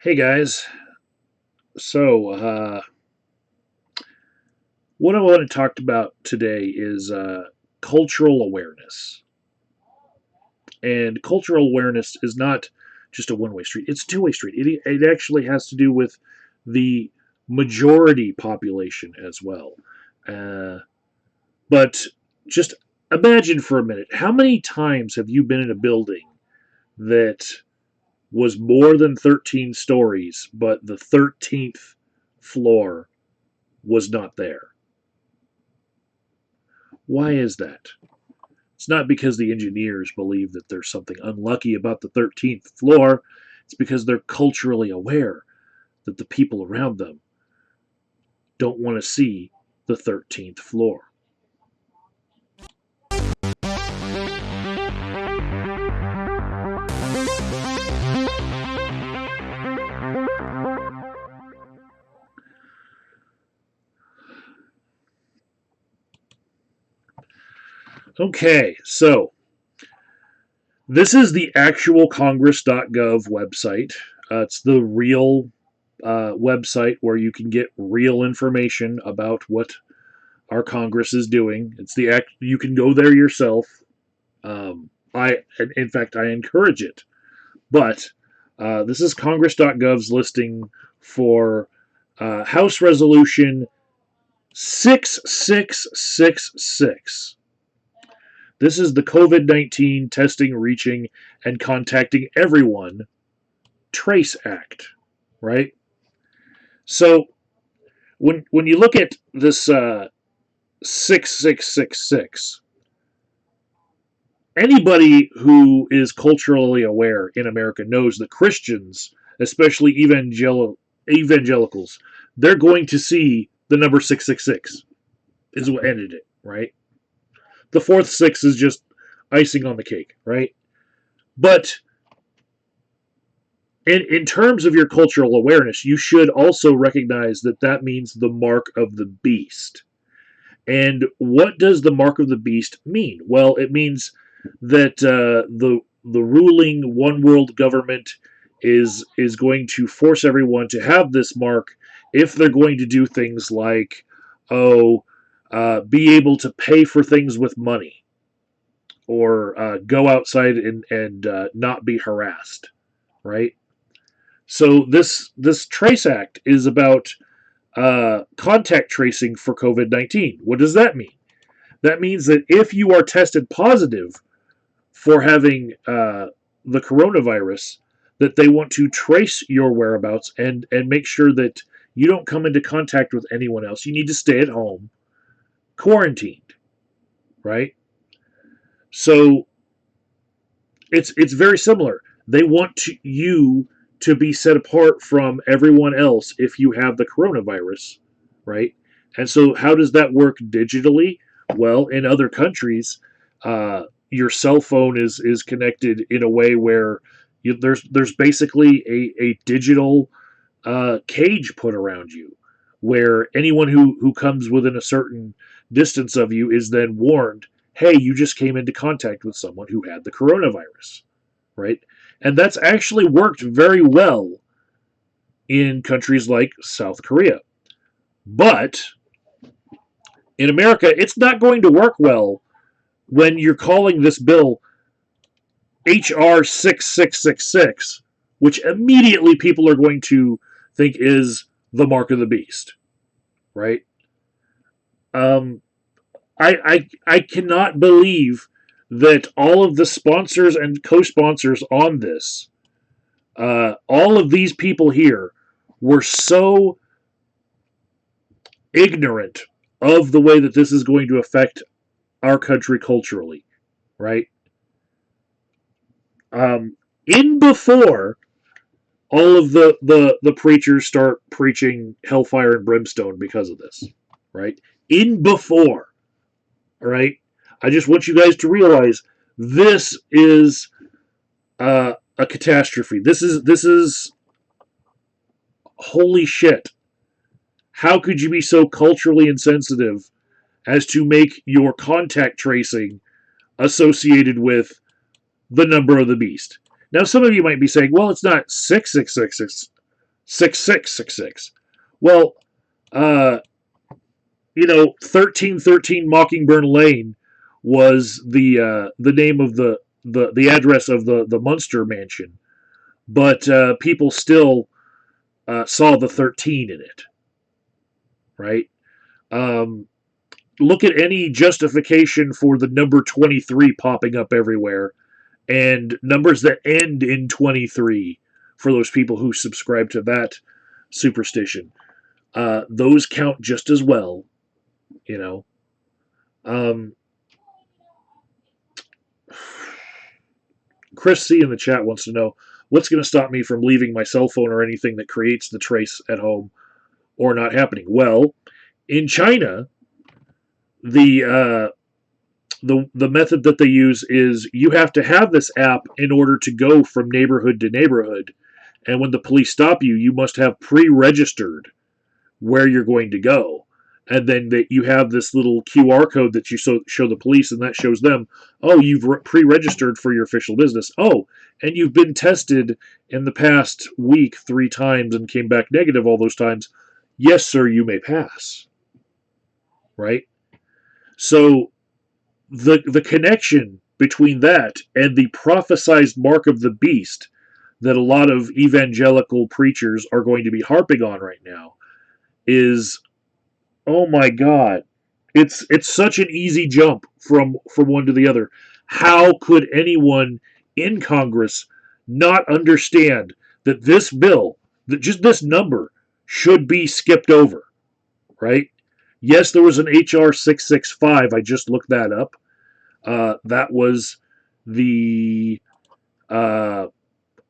Hey guys, so what I want to talk about today is cultural awareness. And cultural awareness is not just a one-way street; it's a two-way street. It actually has to do with the majority population as well. Uh, but just imagine for a minute, how many times have you been in a building that was more than 13 stories, but the 13th floor was not there? Why is that? It's not because the engineers believe that there's something unlucky about the 13th floor. It's because they're culturally aware that the people around them don't want to see the 13th floor. Okay, so this is the actual Congress.gov website. It's the real website where you can get real information about what our Congress is doing. It's the act. You can go there yourself. In fact, I encourage it. But this is Congress.gov's listing for House Resolution 6666. This is the COVID-19 testing, reaching, and contacting everyone Trace Act, right? So when you look at this 6666, anybody who is culturally aware in America knows that Christians, especially evangelicals, they're going to see the number 666 is what ended it, right? The fourth six is just icing on the cake, right? But in terms of your cultural awareness, you should also recognize that that means the mark of the beast. And what does the mark of the beast mean? Well, it means that the ruling one world government is going to force everyone to have this mark if they're going to do things like be able to pay for things with money or go outside and not be harassed, right? So this Trace Act is about contact tracing for COVID-19. What does that mean? That means that if you are tested positive for having the coronavirus, that they want to trace your whereabouts and make sure that you don't come into contact with anyone else. You need to stay at home, quarantined, right? So it's very similar. They want you to be set apart from everyone else if you have the coronavirus, right? And so how does that work digitally? Well, in other countries, your cell phone is connected in a way where there's basically a digital cage put around you, where anyone who comes within a certain distance of you is then warned, hey, you just came into contact with someone who had the coronavirus, right? And that's actually worked very well in countries like South Korea. But in America, it's not going to work well when you're calling this bill HR 6666, which immediately people are going to think is the mark of the beast, right? Um, I cannot believe that all of the sponsors and co-sponsors on this, all of these people here, were so ignorant of the way that this is going to affect our country culturally, right? In before all of the preachers start preaching hellfire and brimstone because of this, right? In before, right? I just want you guys to realize this is a catastrophe. This is holy shit. How could you be so culturally insensitive as to make your contact tracing associated with the number of the beast? Now, some of you might be saying, well, it's not 6666. 6666. Well, uh, 1313 Mockingbird Lane was the name of the address of the Munster mansion, but people still saw the 13 in it, right? Um, Look at any justification for the number 23 popping up everywhere and numbers that end in 23 for those people who subscribe to that superstition. Those count just as well, you know. Um, Chris C in the chat wants to know what's going to stop me from leaving my cell phone or anything that creates the trace at home or not happening. Well, in China, the the method that they use is you have to have this app in order to go from neighborhood to neighborhood, and when the police stop you, you must have pre-registered where you're going to go, and then that you have this little QR code that you show the police, and that shows them, oh, you've pre-registered for your official business. Oh, and you've been tested in the past week 3 times and came back negative all those times. Yes, sir, you may pass. Right? So the connection between that and the prophesized mark of the beast that a lot of evangelical preachers are going to be harping on right now is, oh my god, it's such an easy jump from one to the other. How could anyone in Congress not understand that this bill, that just this number, should be skipped over, right? Yes, there was an HR 665. I just looked that up. That was the uh,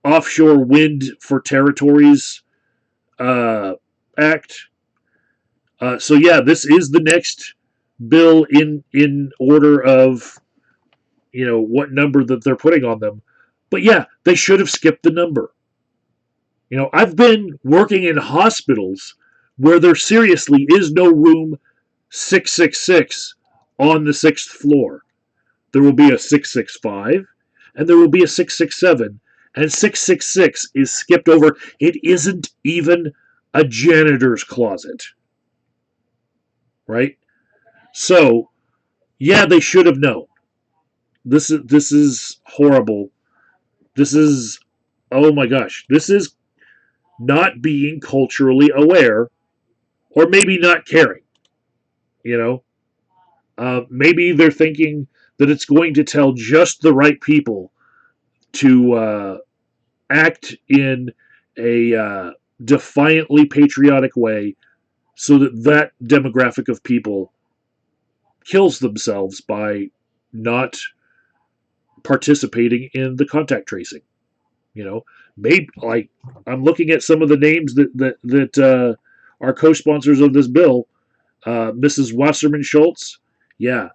Offshore Wind for Territories Act. So yeah, this is the next bill in order of what number that they're putting on them. But yeah, they should have skipped the number. I've been working in hospitals where there seriously is no room 666 on the 6th floor. There will be a 665 and there will be a 667, and 666 is skipped over. It isn't even a janitor's closet. Right? So, yeah, they should have known. This is horrible. This is, oh my gosh, this is not being culturally aware, or maybe not caring. Maybe they're thinking that it's going to tell just the right people to act in a defiantly patriotic way so that demographic of people kills themselves by not participating in the contact tracing. Maybe, like, I'm looking at some of the names that are co-sponsors of this bill. Mrs. Wasserman Schultz, yeah.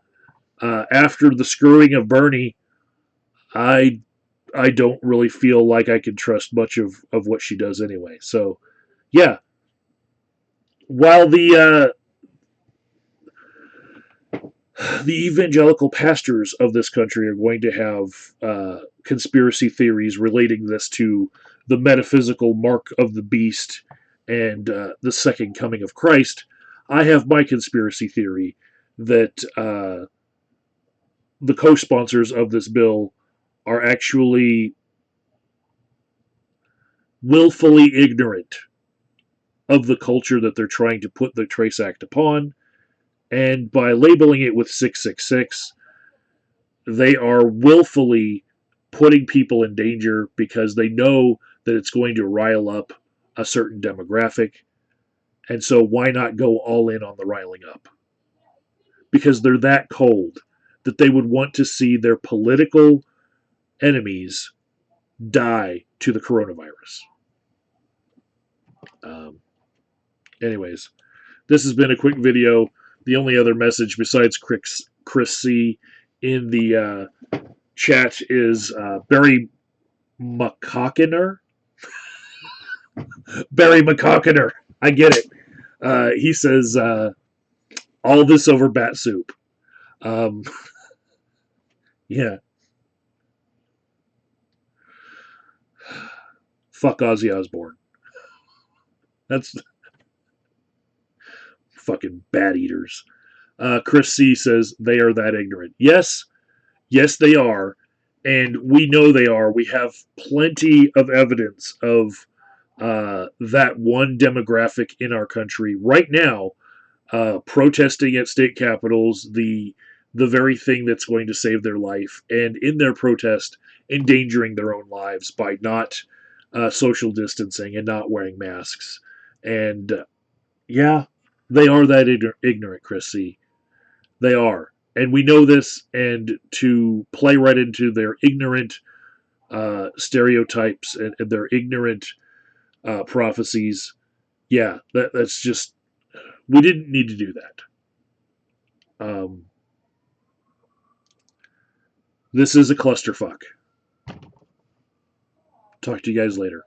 After the screwing of Bernie, I don't really feel like I can trust much of what she does anyway. So, yeah. While the evangelical pastors of this country are going to have conspiracy theories relating this to the metaphysical mark of the beast and the second coming of Christ, I have my conspiracy theory that the co-sponsors of this bill are actually willfully ignorant of the culture that they're trying to put the Trace Act upon, and by labeling it with 666, they are willfully putting people in danger because they know that it's going to rile up a certain demographic. And so why not go all in on the riling up? Because they're that cold that they would want to see their political enemies die to the coronavirus. Anyways, this has been a quick video. The only other message besides Chris C in the chat is Barry McCockiner. Barry McCockiner. I get it. He says, all this over bat soup. Yeah. Fuck Ozzy Osbourne. That's fucking bat eaters. Chris C says they are that ignorant. Yes, yes, they are, and we know they are. We have plenty of evidence of that one demographic in our country right now protesting at state capitals, the very thing that's going to save their life, and in their protest, endangering their own lives by not social distancing and not wearing masks. And yeah, they are that ignorant, Chris C. They are. And we know this, and to play right into their ignorant stereotypes and their ignorant prophecies, yeah, that's just, we didn't need to do that. This is a clusterfuck. Talk to you guys later.